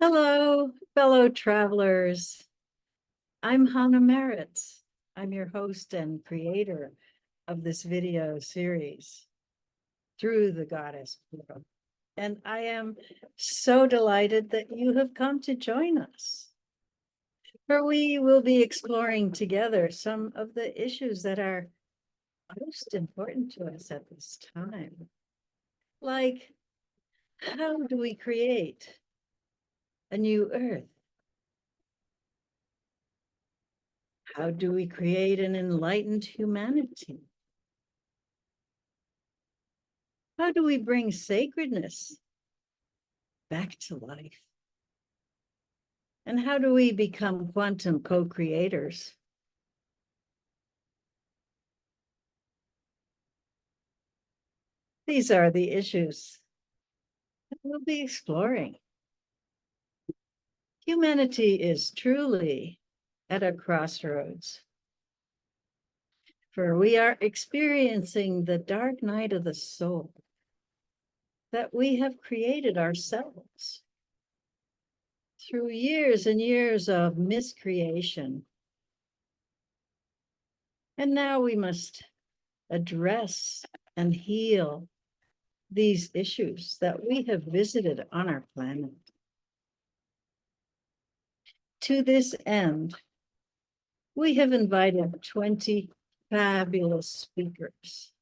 Hello, fellow travelers. I'm Hana Marritz. I'm your host and creator of this video series, Through the Goddess Portal. And I am so delighted that you have come to join us, for we will be exploring together some of the issues that are most important to us at this time. Like, how do we create a new earth? How do we create an enlightened humanity? How do we bring sacredness back to life? And how do we become quantum co-creators? These are the issues that we'll be exploring. Humanity is truly at a crossroads, for we are experiencing the dark night of the soul that we have created ourselves through years and years of miscreation. And now we must address and heal these issues that we have visited on our planet. To this end, we have invited 20 fabulous speakers.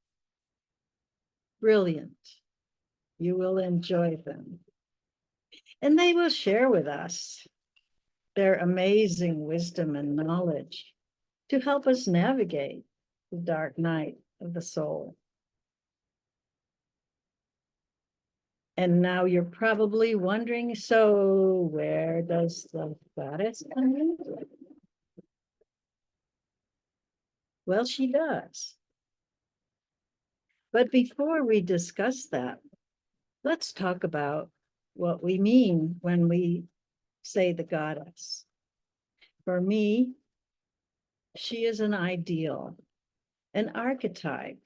Brilliant. You will enjoy them. And they will share with us their amazing wisdom and knowledge to help us navigate the dark night of the soul. And now you're probably wondering, so where does the goddess come in? Well, she does. But before we discuss that, let's talk about what we mean when we say the goddess. For me, she is an ideal, an archetype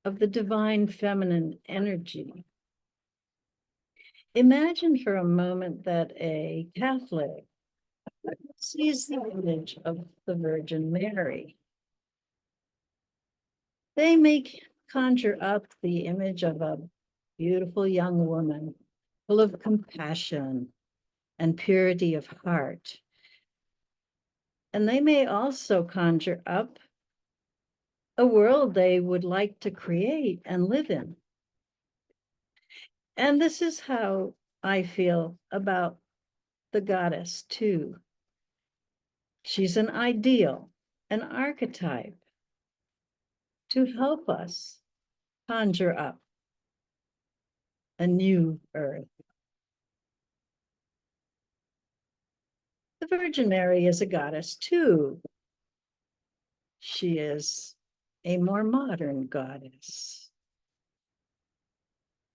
of the divine feminine energy. Imagine for a moment that a Catholic sees the image of the Virgin Mary. They may conjure up the image of a beautiful young woman full of compassion and purity of heart. And they may also conjure up a world they would like to create and live in. And this is how I feel about the goddess too. She's an ideal, an archetype to help us conjure up a new earth. The Virgin Mary is a goddess too. She is a more modern goddess.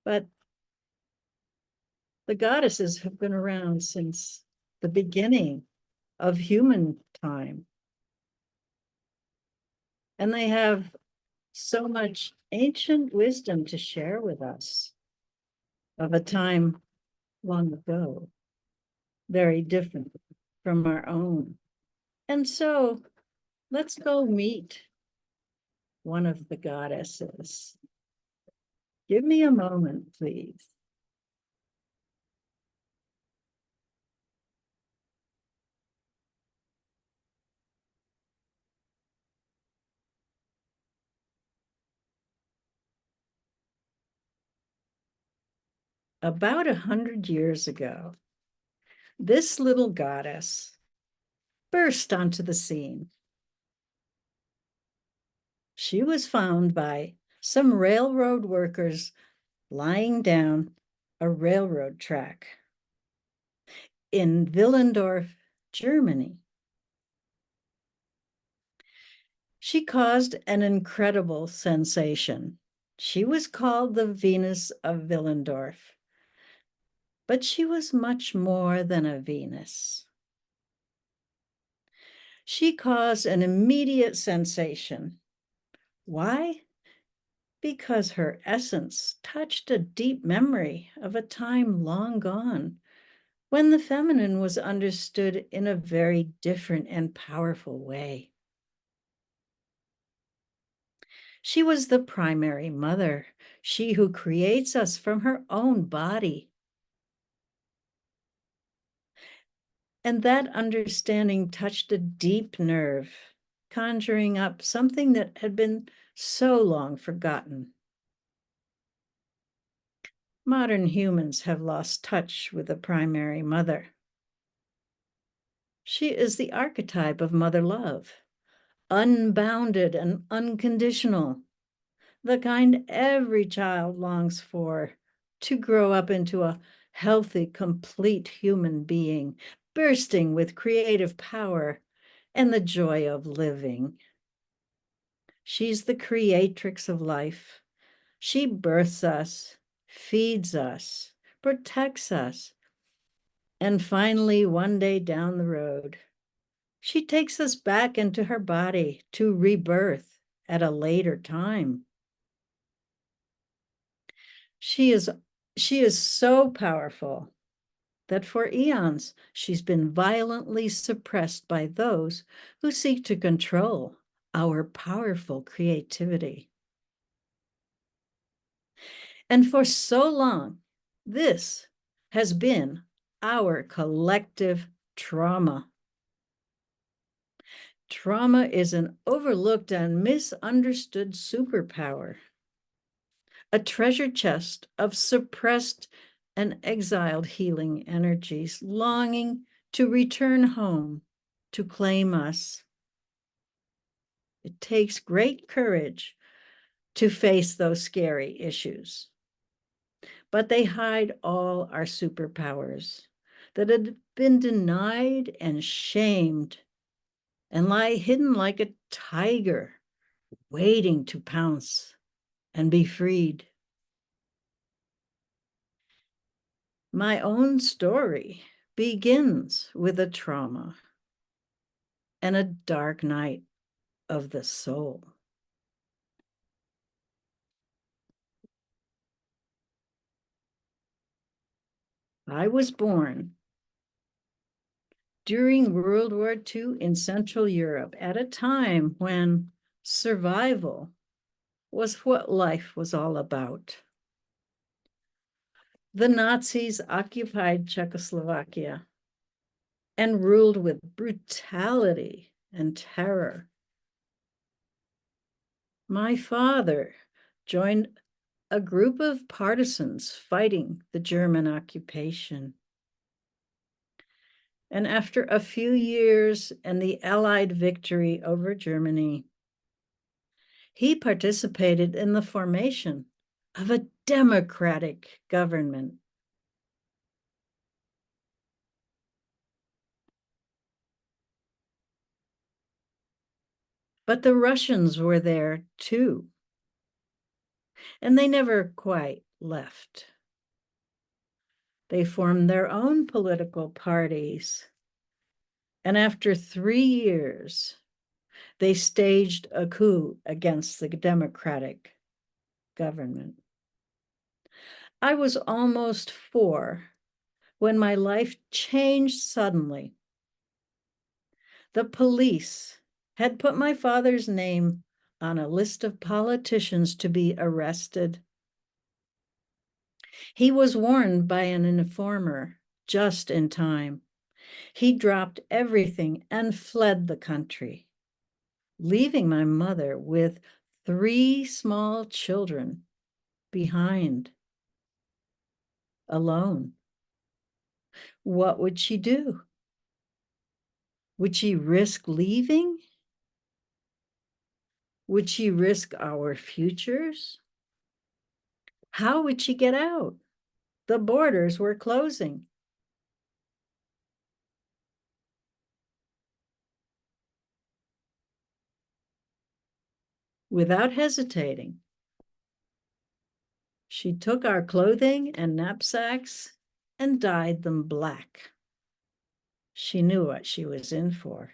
But the goddesses have been around since the beginning of human time. And they have so much ancient wisdom to share with us of a time long ago, very different from our own. And so let's go meet one of the goddesses. Give me a moment, please. About 100 years ago, this little goddess burst onto the scene. She was found by some railroad workers lying down a railroad track in Willendorf, Germany. She caused an incredible sensation. She was called the Venus of Willendorf, but she was much more than a Venus. She caused an immediate sensation. Why? Because her essence touched a deep memory of a time long gone when the feminine was understood in a very different and powerful way. She was the primary mother, she who creates us from her own body. And that understanding touched a deep nerve, conjuring up something that had been so long forgotten. Modern humans have lost touch with the primary mother. She is the archetype of mother love, unbounded and unconditional, the kind every child longs for, to grow up into a healthy, complete human being, bursting with creative power and the joy of living. She's the creatrix of life. She births us, feeds us, protects us, and finally, one day down the road, she takes us back into her body to rebirth at a later time. She is so powerful that for eons she's been violently suppressed by those who seek to control our powerful creativity. And for so long, this has been our collective trauma. Trauma is an overlooked and misunderstood superpower, a treasure chest of suppressed and exiled healing energies longing to return home to claim us. It takes great courage to face those scary issues, but they hide all our superpowers that had been denied and shamed and lie hidden like a tiger waiting to pounce and be freed. My own story begins with a trauma and a dark night of the soul. I was born during World War II in Central Europe at a time when survival was what life was all about. The Nazis occupied Czechoslovakia and ruled with brutality and terror. My father joined a group of partisans fighting the German occupation. And after a few years and the Allied victory over Germany, he participated in the formation of a democratic government. But the Russians were there too, and they never quite left. They formed their own political parties, and after 3 years, they staged a coup against the democratic government. I was almost 4 when my life changed suddenly. The police had put my father's name on a list of politicians to be arrested. He was warned by an informer just in time. He dropped everything and fled the country, leaving my mother with 3 small children behind, alone. What would she do? Would she risk leaving? Would she risk our futures? How would she get out? The borders were closing. Without hesitating, she took our clothing and knapsacks and dyed them black. She knew what she was in for.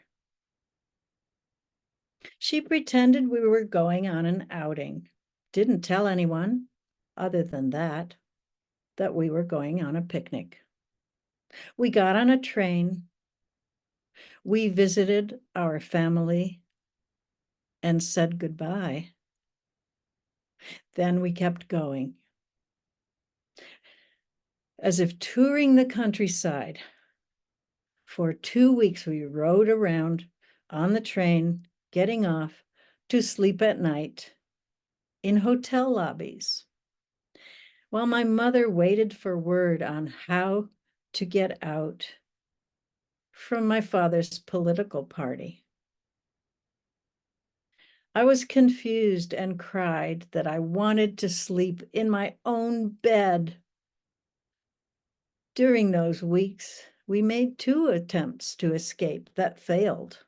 She pretended we were going on an outing, didn't tell anyone, other than that we were going on a picnic. We got on a train. We visited our family and said goodbye. Then we kept going, as if touring the countryside. For 2 weeks, we rode around on the train, getting off to sleep at night in hotel lobbies, while my mother waited for word on how to get out from my father's political party. I was confused and cried that I wanted to sleep in my own bed. During those weeks, we made 2 attempts to escape that failed.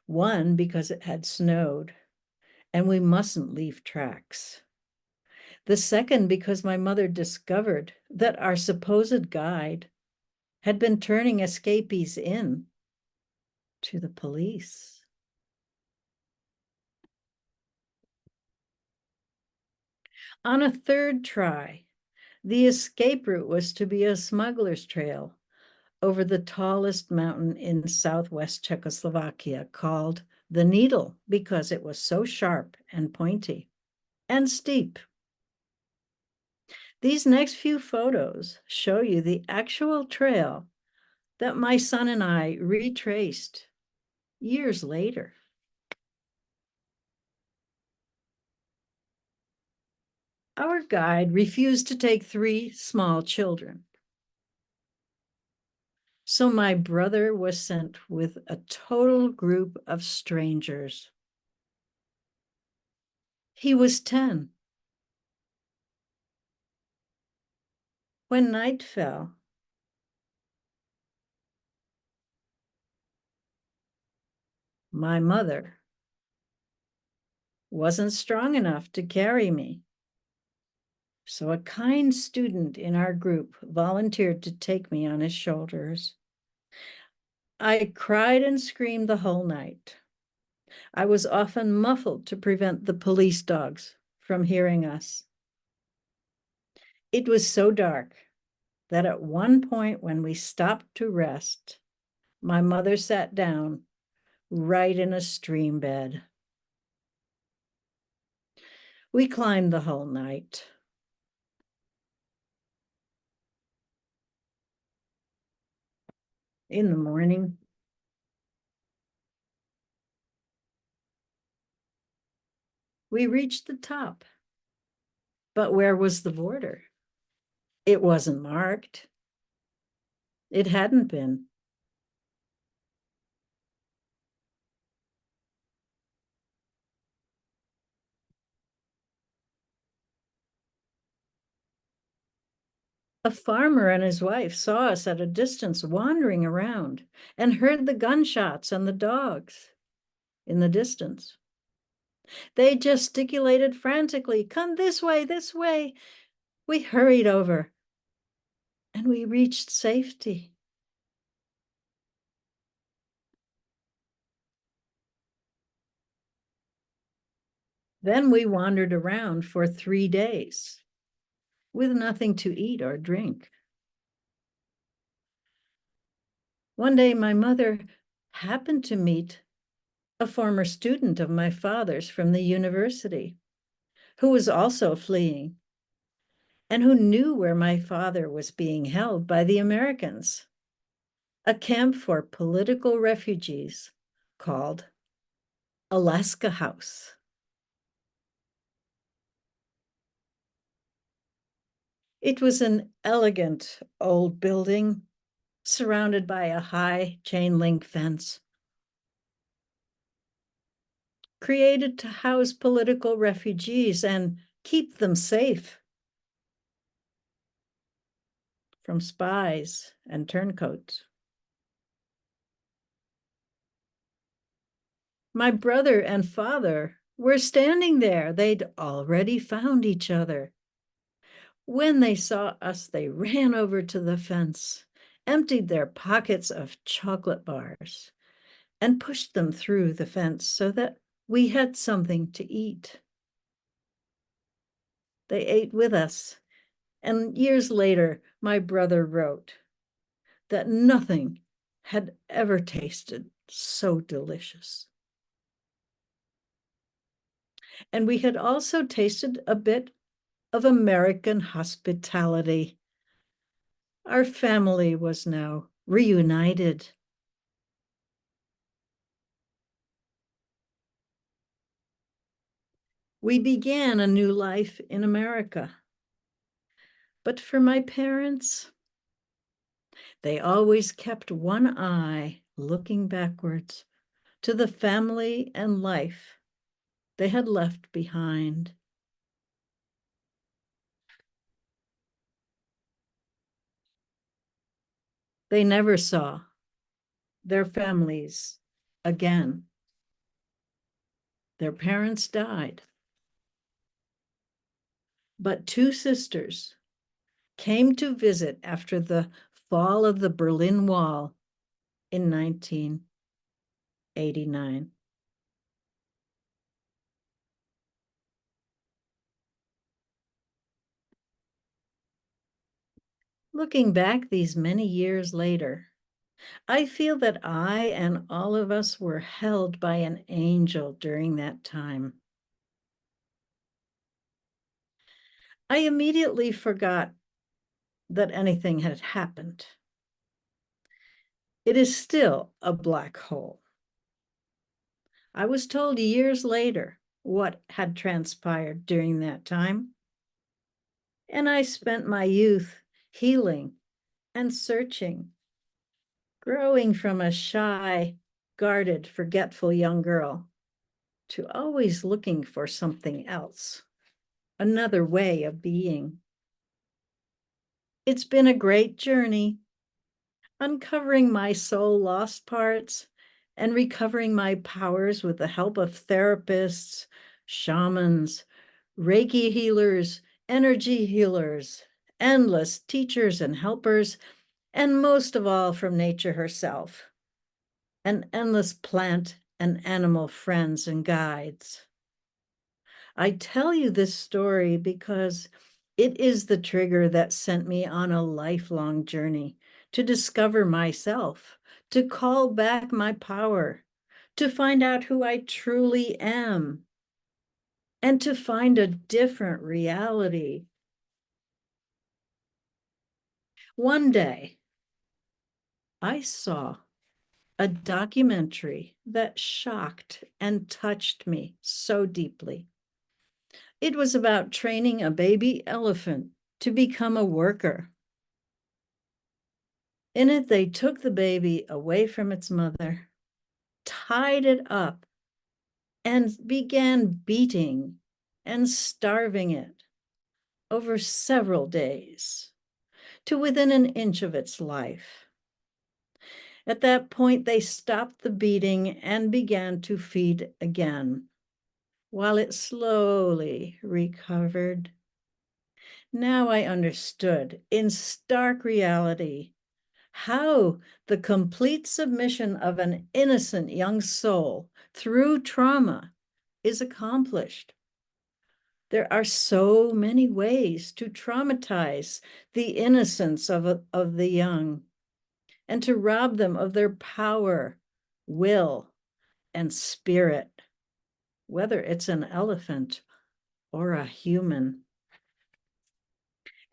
One because it had snowed and we mustn't leave tracks. The second because my mother discovered that our supposed guide had been turning escapees in to the police. On a third try, the escape route was to be a smuggler's trail over the tallest mountain in southwest Czechoslovakia, called the Needle because it was so sharp and pointy and steep. These next few photos show you the actual trail that my son and I retraced years later. Our guide refused to take 3 small children. So my brother was sent with a total group of strangers. He was 10. When night fell, my mother wasn't strong enough to carry me. So a kind student in our group volunteered to take me on his shoulders. I cried and screamed the whole night. I was often muffled to prevent the police dogs from hearing us. It was so dark that at one point when we stopped to rest, my mother sat down right in a stream bed. We climbed the whole night. In the morning, we reached the top. But where was the border? It wasn't marked. It hadn't been. A farmer and his wife saw us at a distance wandering around and heard the gunshots and the dogs in the distance. They gesticulated frantically, "Come this way, this way." We hurried over and we reached safety. Then we wandered around for 3 days with nothing to eat or drink. One day, my mother happened to meet a former student of my father's from the university, who was also fleeing and who knew where my father was being held by the Americans, a camp for political refugees called Alaska House. It was an elegant old building surrounded by a high chain link fence, created to house political refugees and keep them safe from spies and turncoats. My brother and father were standing there. They'd already found each other. When they saw us, they ran over to the fence, emptied their pockets of chocolate bars, and pushed them through the fence so that we had something to eat. They ate with us, and years later, my brother wrote, that nothing had ever tasted so delicious. And we had also tasted a bit of American hospitality. Our family was now reunited. We began a new life in America. But for my parents, they always kept one eye looking backwards to the family and life they had left behind. They never saw their families again. Their parents died. But two sisters came to visit after the fall of the Berlin Wall in 1989. Looking back these many years later, I feel that I and all of us were held by an angel during that time. I immediately forgot that anything had happened. It is still a black hole. I was told years later what had transpired during that time, and I spent my youth healing and searching, growing from a shy, guarded, forgetful young girl to always looking for something else, another way of being. It's been a great journey, uncovering my soul lost parts and recovering my powers with the help of therapists, shamans, Reiki healers, energy healers, endless teachers and helpers, and most of all from nature herself, and endless plant and animal friends and guides. I tell you this story because it is the trigger that sent me on a lifelong journey to discover myself, to call back my power, to find out who I truly am, and to find a different reality. One day, I saw a documentary that shocked and touched me so deeply. It was about training a baby elephant to become a worker. In it, they took the baby away from its mother, tied it up, and began beating and starving it over several days to within an inch of its life. At that point, they stopped the beating and began to feed again, while it slowly recovered. Now I understood in stark reality how the complete submission of an innocent young soul through trauma is accomplished. There are so many ways to traumatize the innocence of the young and to rob them of their power, will, and spirit, whether it's an elephant or a human.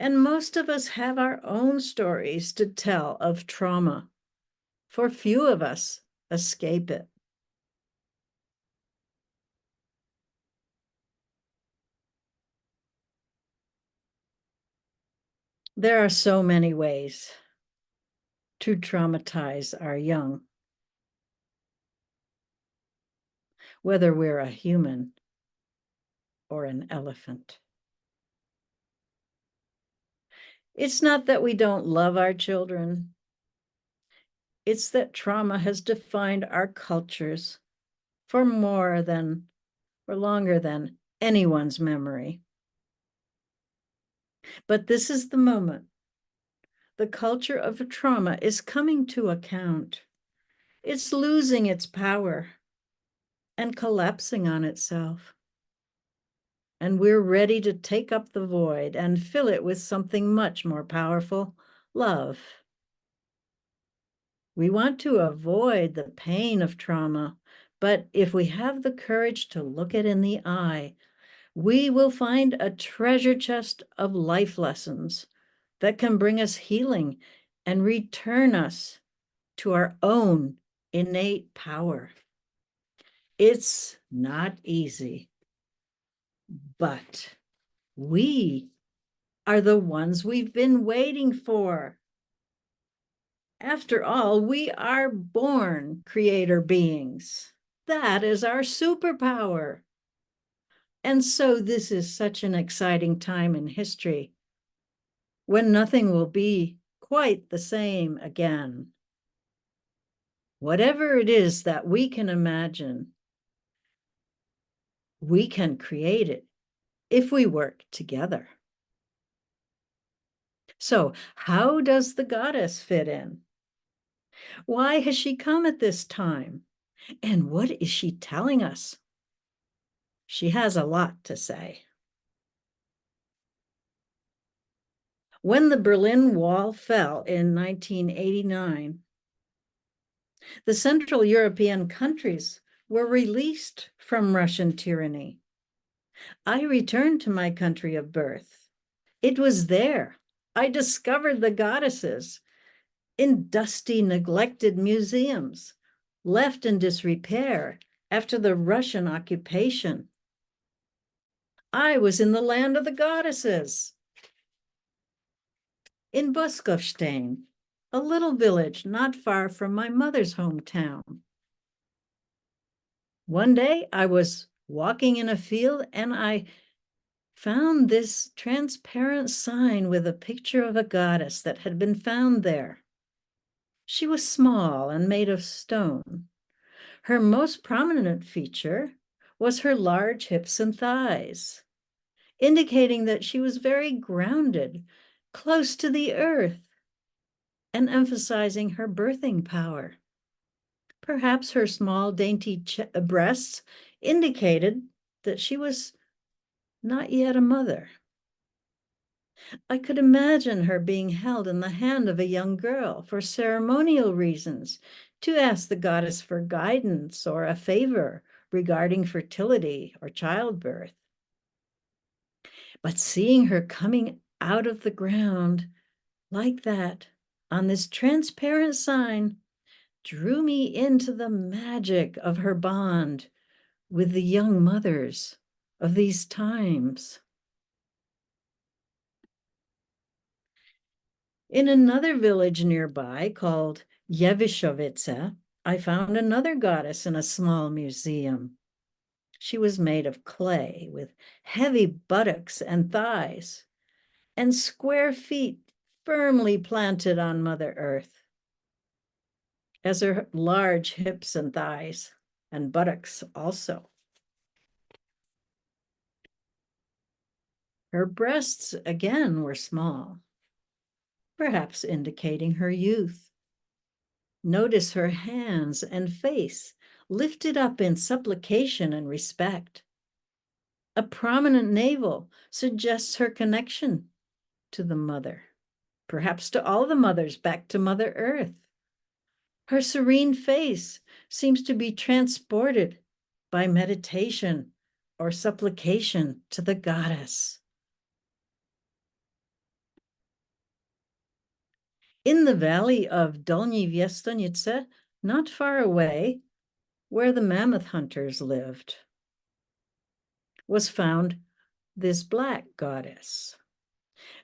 And most of us have our own stories to tell of trauma, for few of us escape it. There are so many ways to traumatize our young, whether we're a human or an elephant. It's not that we don't love our children. It's that trauma has defined our cultures for longer than anyone's memory. But this is the moment. The culture of trauma is coming to account. It's losing its power and collapsing on itself. And we're ready to take up the void and fill it with something much more powerful, love. We want to avoid the pain of trauma, but if we have the courage to look it in the eye, we will find a treasure chest of life lessons that can bring us healing and return us to our own innate power. It's not easy, but we are the ones we've been waiting for. After all, we are born creator beings. That is our superpower. And so this is such an exciting time in history when nothing will be quite the same again. Whatever it is that we can imagine, we can create it if we work together. So, how does the goddess fit in? Why has she come at this time? And what is she telling us? She has a lot to say. When the Berlin Wall fell in 1989, the Central European countries were released from Russian tyranny. I returned to my country of birth. It was there I discovered the goddesses in dusty, neglected museums, left in disrepair after the Russian occupation. I was in the land of the goddesses. In Buskowstein, a little village not far from my mother's hometown. One day I was walking in a field and I found this transparent sign with a picture of a goddess that had been found there. She was small and made of stone. Her most prominent feature was her large hips and thighs, indicating that she was very grounded, close to the earth, and emphasizing her birthing power. Perhaps her small, dainty breasts indicated that she was not yet a mother. I could imagine her being held in the hand of a young girl for ceremonial reasons, to ask the goddess for guidance or a favor regarding fertility or childbirth. But seeing her coming out of the ground like that on this transparent sign drew me into the magic of her bond with the young mothers of these times. In another village nearby called Jewiszowice, I found another goddess in a small museum. She was made of clay with heavy buttocks and thighs and square feet firmly planted on Mother Earth, as her large hips and thighs and buttocks also. Her breasts again were small, perhaps indicating her youth. Notice her hands and face lifted up in supplication and respect. A prominent navel suggests her connection to the mother, perhaps to all the mothers, back to Mother Earth. Her serene face seems to be transported by meditation or supplication to the goddess. In the valley of Dolny Viestonice, not far away, where the mammoth hunters lived, was found this black goddess.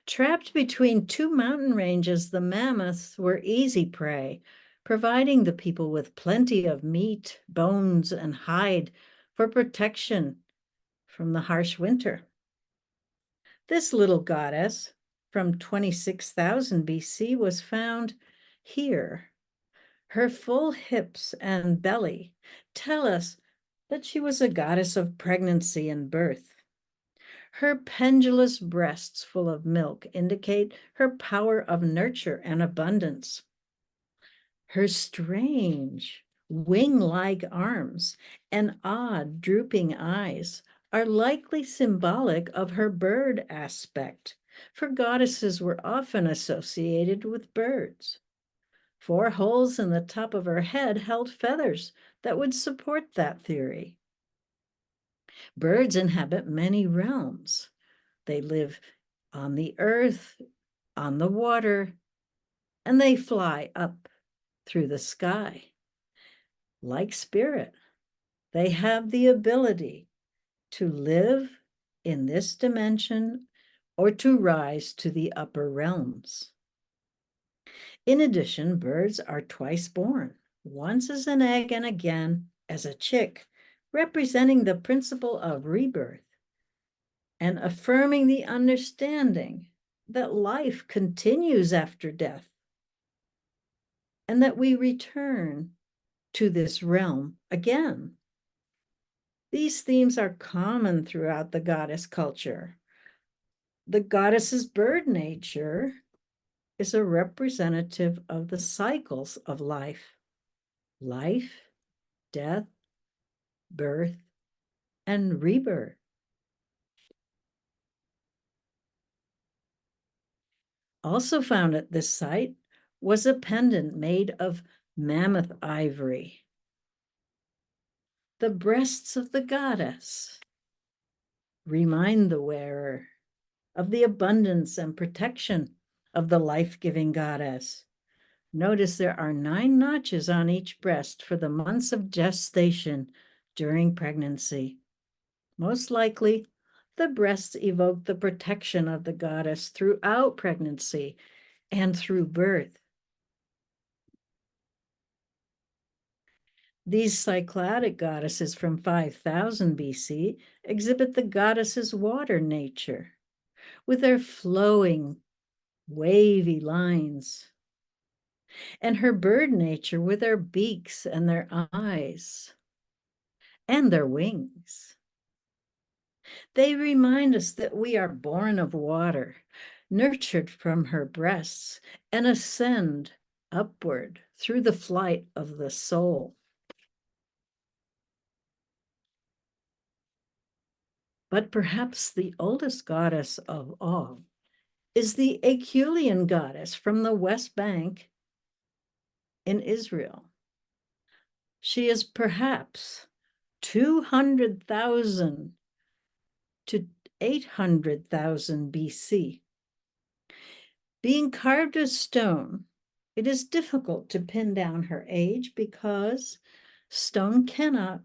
Trapped between two mountain ranges, the mammoths were easy prey, providing the people with plenty of meat, bones, and hide for protection from the harsh winter. This little goddess from 26,000 BC was found here. Her full hips and belly tell us that she was a goddess of pregnancy and birth. Her pendulous breasts full of milk indicate her power of nurture and abundance. Her strange wing-like arms and odd drooping eyes are likely symbolic of her bird aspect, for goddesses were often associated with birds. 4 holes in the top of her head held feathers that would support that theory. Birds inhabit many realms. They live on the earth, on the water, and they fly up through the sky. Like spirit, they have the ability to live in this dimension or to rise to the upper realms. In addition, birds are twice born, once as an egg and again as a chick, representing the principle of rebirth and affirming the understanding that life continues after death and that we return to this realm again. These themes are common throughout the goddess culture. The goddess's bird nature is a representative of the cycles of life, death, birth, and rebirth. Also found at this site was a pendant made of mammoth ivory. The breasts of the goddess remind the wearer of the abundance and protection of the life-giving goddess. Notice there are 9 notches on each breast for the months of gestation during pregnancy. Most likely, the breasts evoke the protection of the goddess throughout pregnancy and through birth. These Cycladic goddesses from 5000 BC exhibit the goddess's water nature with their flowing, wavy lines, and her bird nature with their beaks and their eyes and their wings. They remind us that we are born of water, nurtured from her breasts, and ascend upward through the flight of the soul. But perhaps the oldest goddess of all is the Acheulean goddess from the West Bank in Israel. She is perhaps 200,000 to 800,000 BC. Being carved as stone, it is difficult to pin down her age because stone cannot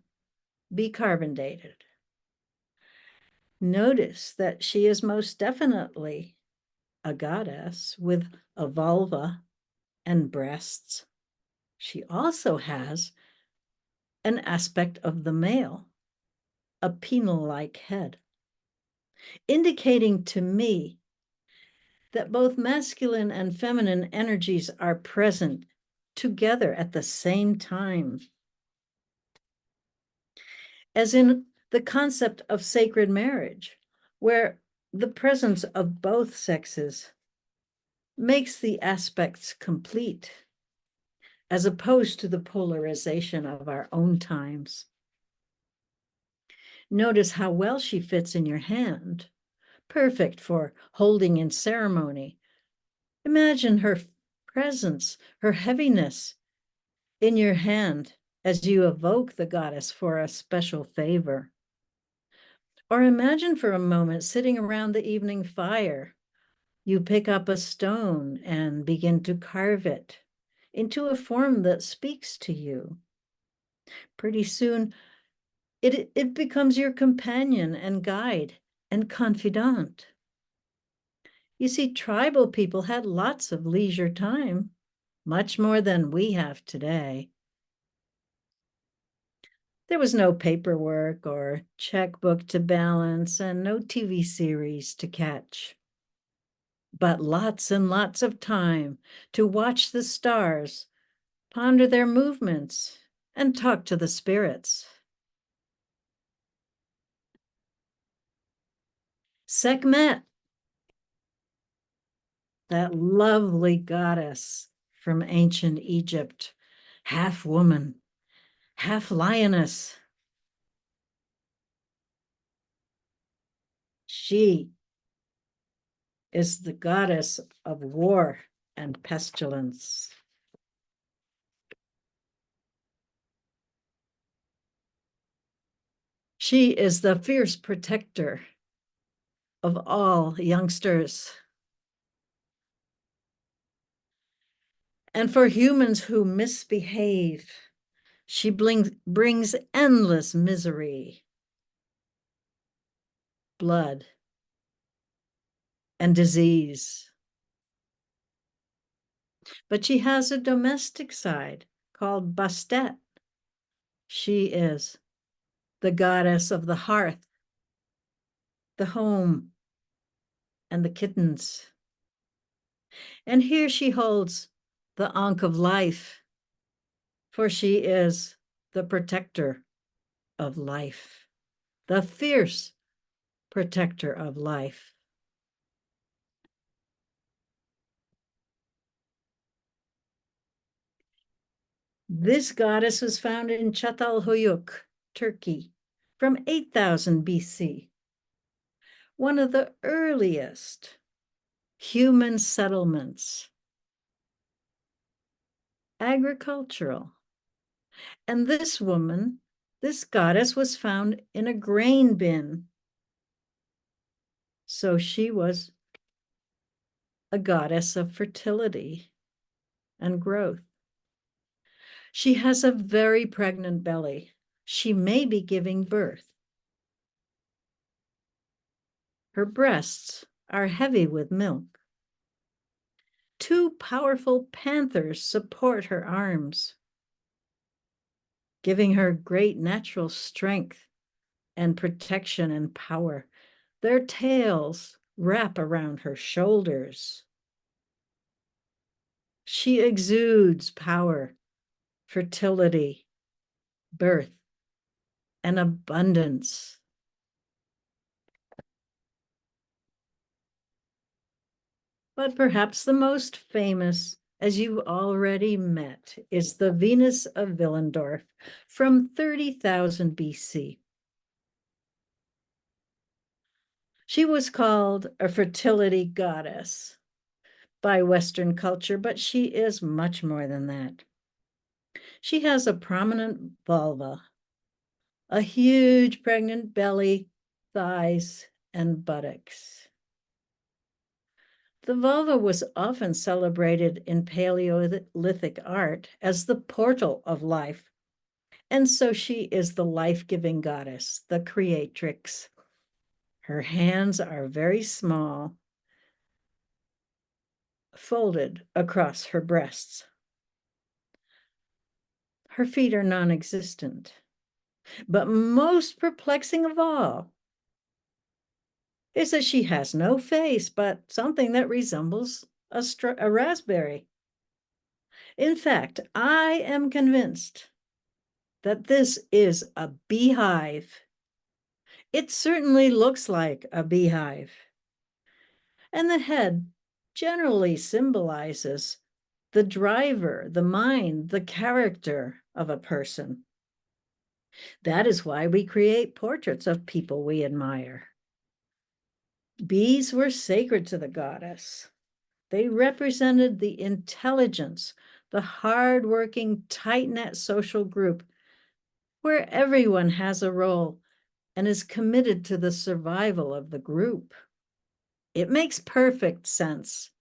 be carbon dated. Notice that she is most definitely a goddess with a vulva and breasts. She also has an aspect of the male, a penal-like head, indicating to me that both masculine and feminine energies are present together at the same time. As in the concept of sacred marriage, where the presence of both sexes makes the aspects complete, as opposed to the polarization of our own times. Notice how well she fits in your hand, perfect for holding in ceremony. Imagine her presence, her heaviness in your hand as you evoke the goddess for a special favor. Or imagine for a moment sitting around the evening fire. You pick up a stone and begin to carve it into a form that speaks to you. Pretty soon, it becomes your companion and guide and confidant. You see, tribal people had lots of leisure time, much more than we have today. There was no paperwork or checkbook to balance and no TV series to catch. But lots and lots of time to watch the stars, ponder their movements, and talk to the spirits. Sekhmet, that lovely goddess from ancient Egypt, half woman, half lioness. She is the goddess of war and pestilence. She is the fierce protector of all youngsters. And for humans who misbehave, she brings endless misery, blood, and disease. But she has a domestic side called Bastet. She is the goddess of the hearth, the home, and the kittens. And here she holds the Ankh of life, for she is the protector of life, the fierce protector of life. This goddess was found in Çatalhöyük, Turkey, from 8000 BC, one of the earliest human settlements, agricultural. And this woman, this goddess, was found in a grain bin. So she was a goddess of fertility and growth. She has a very pregnant belly. She may be giving birth. Her breasts are heavy with milk. Two powerful panthers support her arms, giving her great natural strength and protection and power. Their tails wrap around her shoulders. She exudes power, fertility, birth, and abundance. But perhaps the most famous, as you've already met, is the Venus of Willendorf from 30,000 BC. She was called a fertility goddess by Western culture, but she is much more than that. She has a prominent vulva, a huge pregnant belly, thighs, and buttocks. The vulva was often celebrated in Paleolithic art as the portal of life. And so she is the life-giving goddess, the creatrix. Her hands are very small, folded across her breasts. Her feet are non-existent. But most perplexing of all is that she has no face, but something that resembles a raspberry. In fact, I am convinced that this is a beehive. It certainly looks like a beehive. And the head generally symbolizes the driver, the mind, the character of a person. That is why we create portraits of people we admire. Bees were sacred to the goddess. They represented the intelligence, the hardworking, tight-knit social group where everyone has a role and is committed to the survival of the group. It makes perfect sense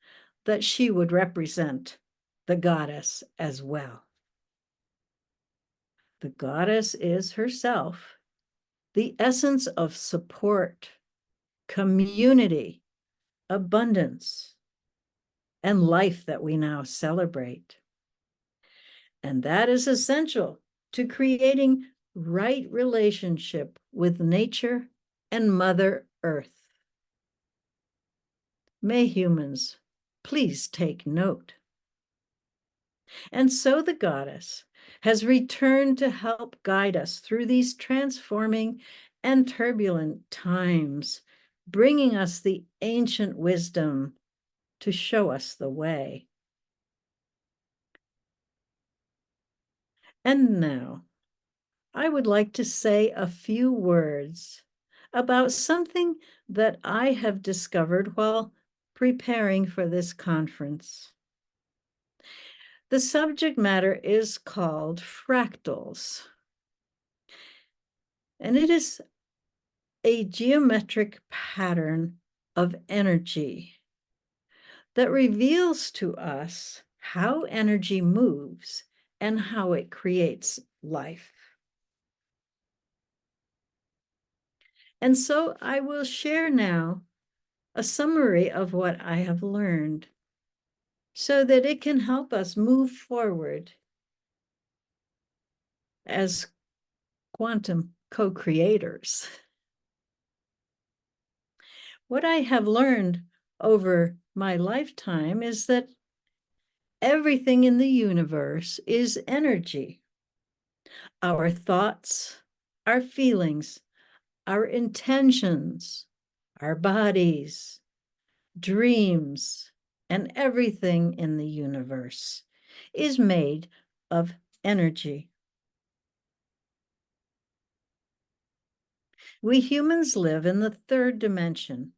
that she would represent the goddess as well. The goddess is herself the essence of support, community, abundance, and life that we now celebrate. And that is essential to creating right relationship with nature and Mother Earth. May humans please take note. And so the goddess has returned to help guide us through these transforming and turbulent times, bringing us the ancient wisdom to show us the way. And now, I would like to say a few words about something that I have discovered while preparing for this conference. The subject matter is called fractals. And it is a geometric pattern of energy that reveals to us how energy moves and how it creates life. And so I will share now a summary of what I have learned so that it can help us move forward as quantum co-creators. What I have learned over my lifetime is that everything in the universe is energy. Our thoughts, our feelings, our intentions, our bodies, dreams, and everything in the universe is made of energy. We humans live in the third dimension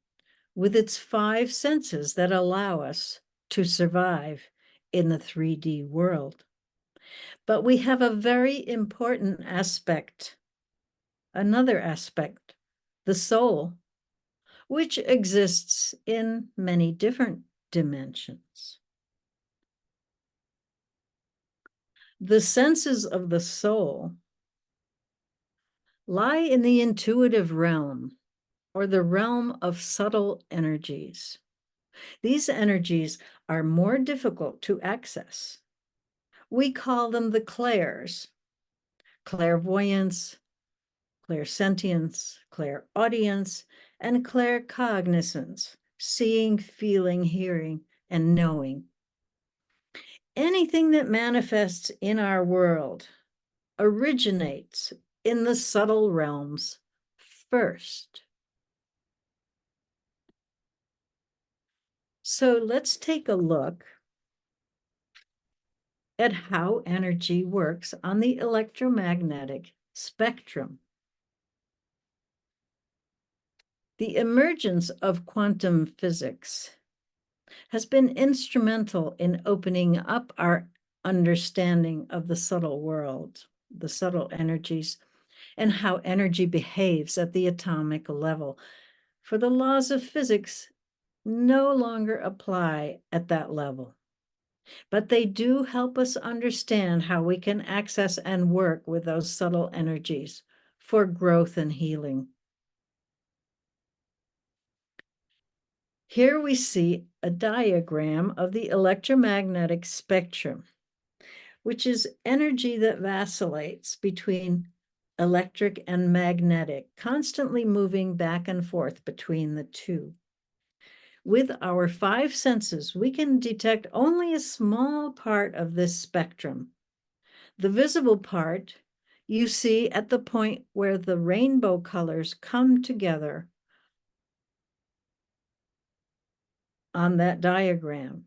with its 5 senses that allow us to survive in the 3D world. But we have a very important aspect, another aspect, the soul, which exists in many different dimensions. The senses of the soul lie in the intuitive realm, or the realm of subtle energies. These energies are more difficult to access. We call them the clairs, clairvoyance, clairsentience, clairaudience, and claircognizance, seeing, feeling, hearing, and knowing. Anything that manifests in our world originates in the subtle realms first. So let's take a look at how energy works on the electromagnetic spectrum. The emergence of quantum physics has been instrumental in opening up our understanding of the subtle world, the subtle energies, and how energy behaves at the atomic level. For the laws of physics no longer apply at that level, but they do help us understand how we can access and work with those subtle energies for growth and healing. Here we see a diagram of the electromagnetic spectrum, which is energy that vacillates between electric and magnetic, constantly moving back and forth between the two. With our 5 senses, we can detect only a small part of this spectrum. The visible part you see at the point where the rainbow colors come together on that diagram.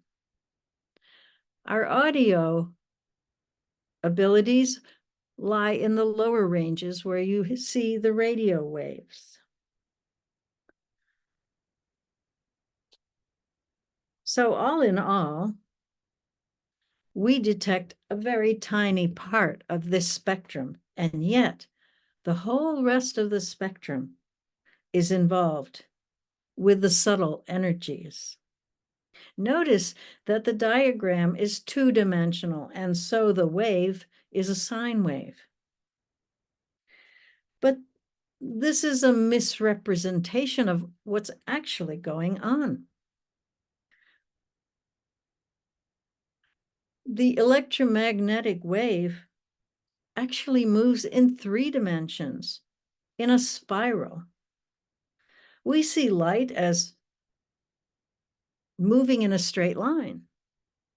Our audio abilities lie in the lower ranges where you see the radio waves. So all in all, we detect a very tiny part of this spectrum, and yet the whole rest of the spectrum is involved with the subtle energies. Notice that the diagram is 2-dimensional, and so the wave is a sine wave. But this is a misrepresentation of what's actually going on. The electromagnetic wave actually moves in 3 dimensions in a spiral. We see light as moving in a straight line,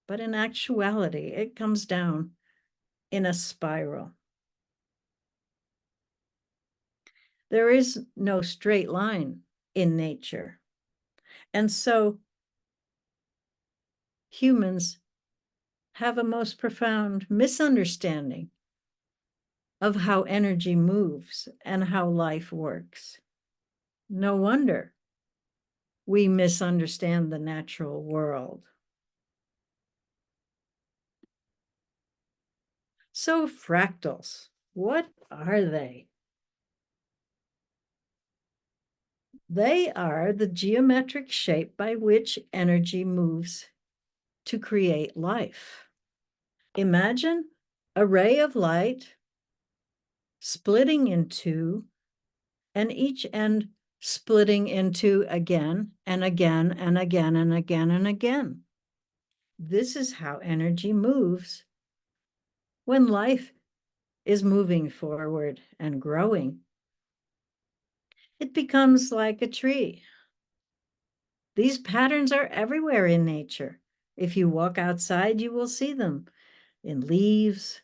but in actuality, it comes down in a spiral. There is no straight line in nature. And so humans have a most profound misunderstanding of how energy moves and how life works. No wonder we misunderstand the natural world. So fractals, what are they? They are the geometric shape by which energy moves to create life. Imagine a ray of light splitting in two, and each end splitting into again and again and again and again and again. This is how energy moves when life is moving forward and growing. It becomes like a tree. These patterns are everywhere in nature. If you walk outside, you will see them in leaves,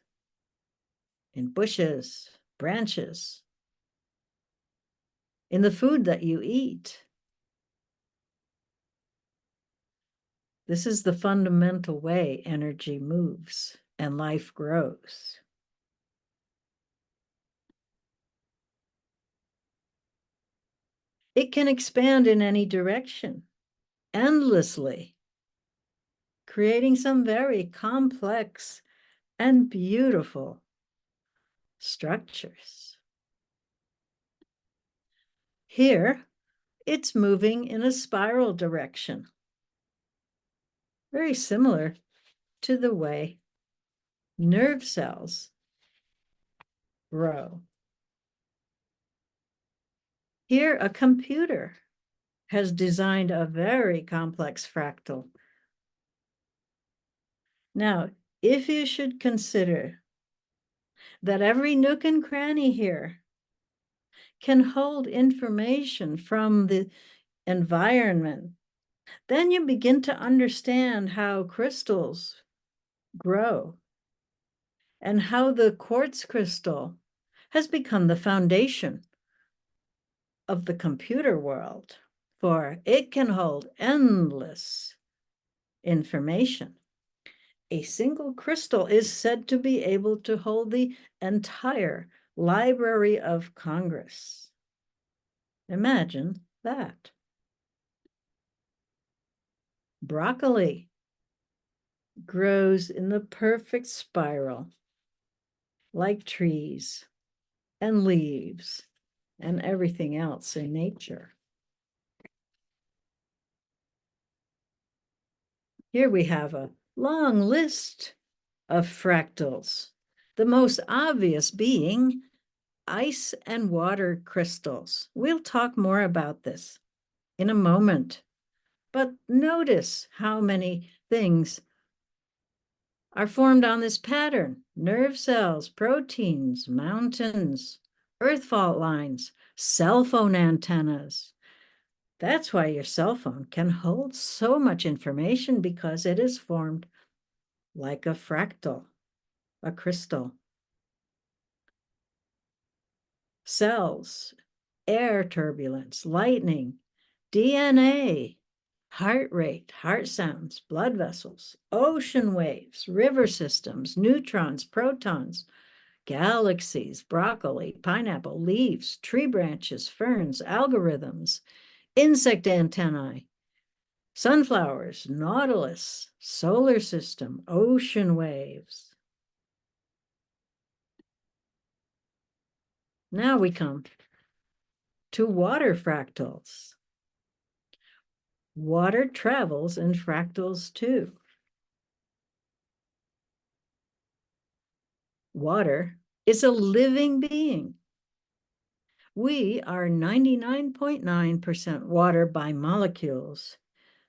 in bushes, branches, in the food that you eat. This is the fundamental way energy moves and life grows. It can expand in any direction, endlessly, creating some very complex and beautiful structures. Here, it's moving in a spiral direction, very similar to the way nerve cells grow. Here, a computer has designed a very complex fractal. Now, if you should consider that every nook and cranny here can hold information from the environment, then you begin to understand how crystals grow and how the quartz crystal has become the foundation of the computer world, for it can hold endless information. A single crystal is said to be able to hold the entire Library of Congress. Imagine that. Broccoli grows in the perfect spiral, like trees and leaves and everything else in nature. Here we have a long list of fractals, the most obvious being ice and water crystals. We'll talk more about this in a moment, but notice how many things are formed on this pattern: nerve cells, proteins, mountains, earth fault lines, cell phone antennas. That's why your cell phone can hold so much information, because it is formed like a fractal, a crystal. Cells, air turbulence, lightning, DNA, heart rate, heart sounds, blood vessels, ocean waves, river systems, neutrons, protons, galaxies, broccoli, pineapple, leaves, tree branches, ferns, algorithms, insect antennae, sunflowers, nautilus, solar system, ocean waves. Now we come to water fractals. Water travels in fractals too. Water is a living being. We are 99.9% water by molecules.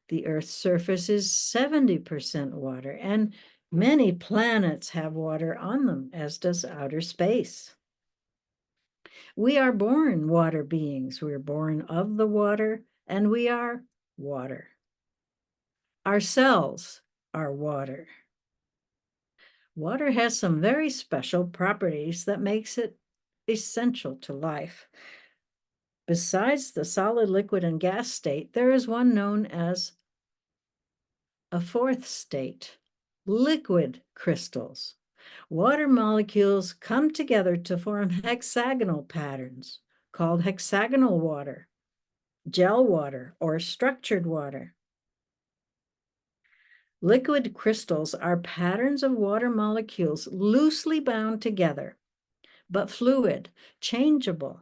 The Earth's surface is 70% water, and many planets have water on them, as does outer space. We are born water beings. We're born of the water, and we are water. Our cells are water. Water has some very special properties that makes it essential to life. Besides the solid, liquid, and gas state, there is one known as a fourth state: liquid crystals. Water molecules come together to form hexagonal patterns called hexagonal water, gel water, or structured water. Liquid crystals are patterns of water molecules loosely bound together, but fluid, changeable,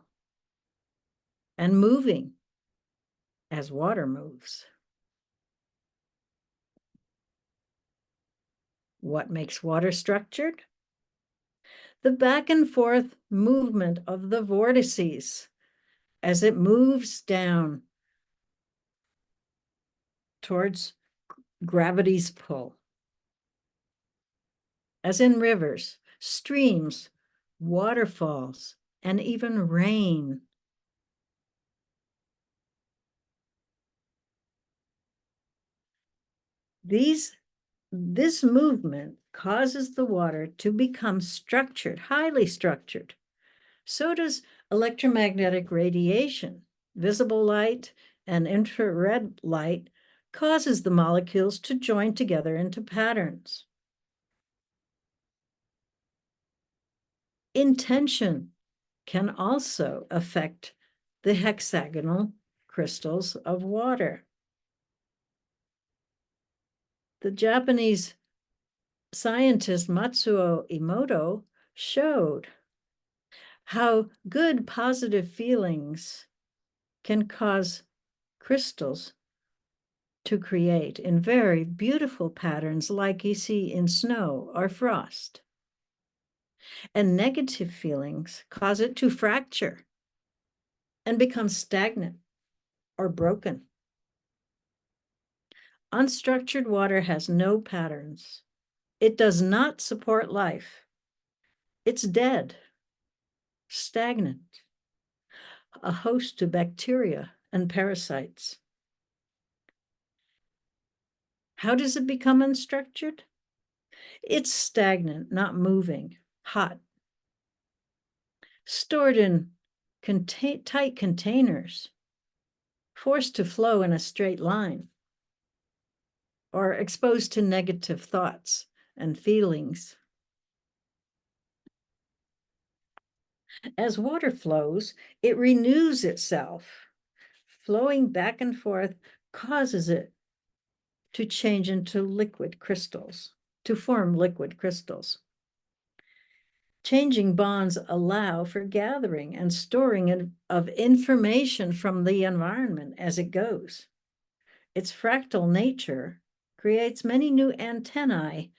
and moving. as water moves. What makes water structured? The back and forth movement of the vortices as it moves down towards gravity's pull. As in rivers, streams, waterfalls, and even rain. This movement causes the water to become structured, highly structured. So does electromagnetic radiation. Visible light and infrared light causes the molecules to join together into patterns. Intention can also affect the hexagonal crystals of water. The Japanese scientist Matsuo Emoto showed how good positive feelings can cause crystals to create in very beautiful patterns like you see in snow or frost. And negative feelings cause it to fracture and become stagnant or broken. Unstructured water has no patterns. It does not support life. It's dead, stagnant, a host to bacteria and parasites. How does it become unstructured? It's stagnant, not moving, hot, stored in tight containers, forced to flow in a straight line, or exposed to negative thoughts and feelings. As water flows, it renews itself. Flowing back and forth causes it to change into liquid crystals, to form liquid crystals. Changing bonds allow for gathering and storing of information from the environment as it goes. Its fractal nature creates many new antennae,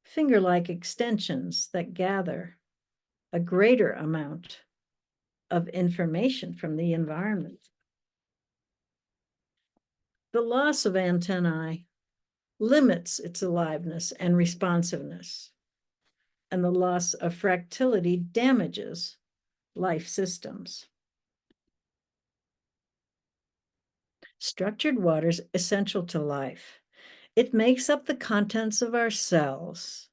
finger-like extensions that gather a greater amount of information from the environment. The loss of antennae limits its aliveness and responsiveness, and the loss of fractality damages life systems. Structured water is essential to life. It makes up the contents of our cells,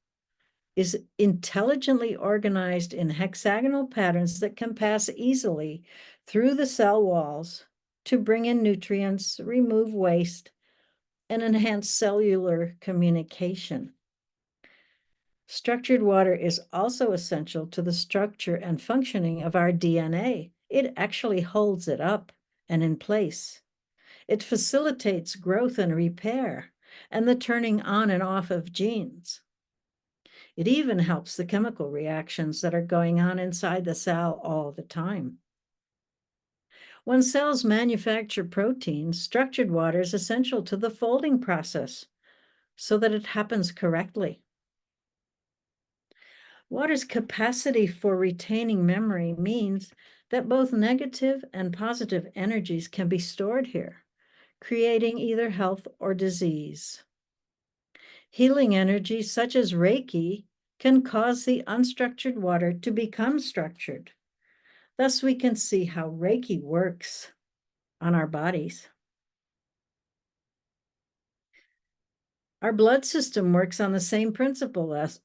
is intelligently organized in hexagonal patterns that can pass easily through the cell walls to bring in nutrients, remove waste, and enhance cellular communication. Structured water is also essential to the structure and functioning of our DNA. It actually holds it up and in place. It facilitates growth and repair and the turning on and off of genes. It even helps the chemical reactions that are going on inside the cell all the time. When cells manufacture proteins, structured water is essential to the folding process so that it happens correctly. Water's capacity for retaining memory means that both negative and positive energies can be stored here, creating either health or disease. Healing energies such as Reiki can cause the unstructured water to become structured. Thus, we can see how Reiki works on our bodies. Our blood system works on the same principles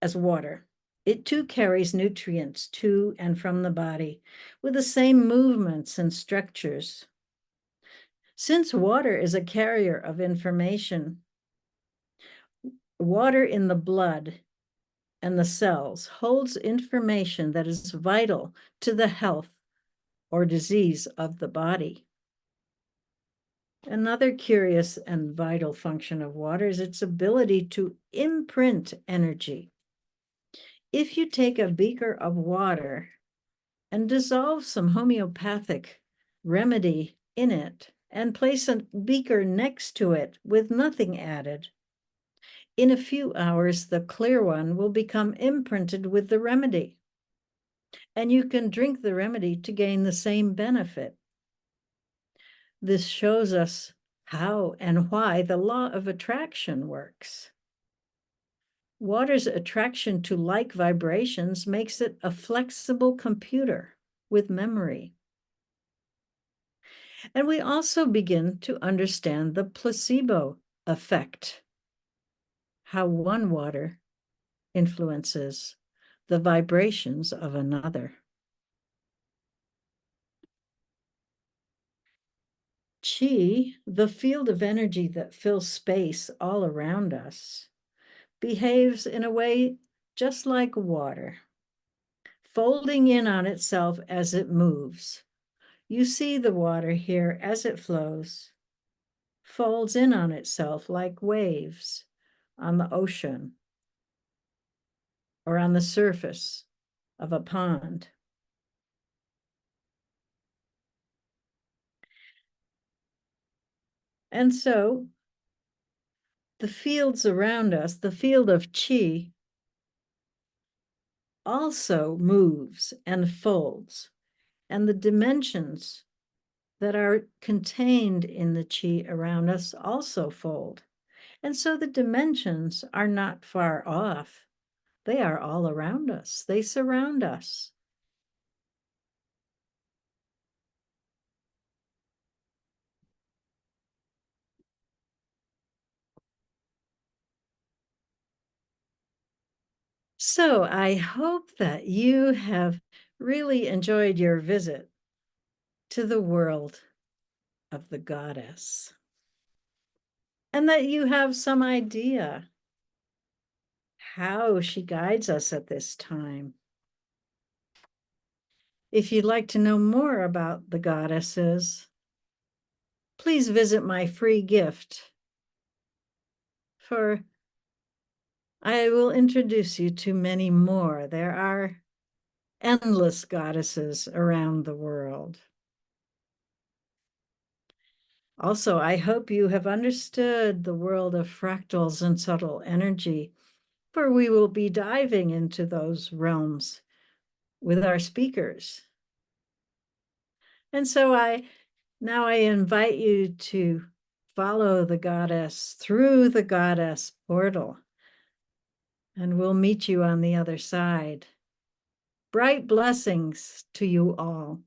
as water. It too carries nutrients to and from the body with the same movements and structures. Since water is a carrier of information, water in the blood and the cells holds information that is vital to the health or disease of the body. Another curious and vital function of water is its ability to imprint energy. If you take a beaker of water and dissolve some homeopathic remedy in it and place a beaker next to it with nothing added, in a few hours, the clear one will become imprinted with the remedy, and you can drink the remedy to gain the same benefit. This shows us how and why the law of attraction works. Water's attraction to like vibrations makes it a flexible computer with memory. And we also begin to understand the placebo effect, how one water influences the vibrations of another. Chi, the field of energy that fills space all around us, behaves in a way just like water, folding in on itself as it moves. You see the water here as it flows, folds in on itself like waves on the ocean or on the surface of a pond. And so the fields around us, the field of Chi, also moves and folds, and the dimensions that are contained in the Chi around us also fold. And so the dimensions are not far off. They are all around us. They surround us. So I hope that you have really enjoyed your visit to the world of the goddess, and that you have some idea how she guides us at this time. If you'd like to know more about the goddesses, please visit my free gift, for I will introduce you to many more. There are endless goddesses around the world. Also, I hope you have understood the world of fractals and subtle energy, for we will be diving into those realms with our speakers. And so now I invite you to follow the goddess through the goddess portal, and we'll meet you on the other side. Bright blessings to you all.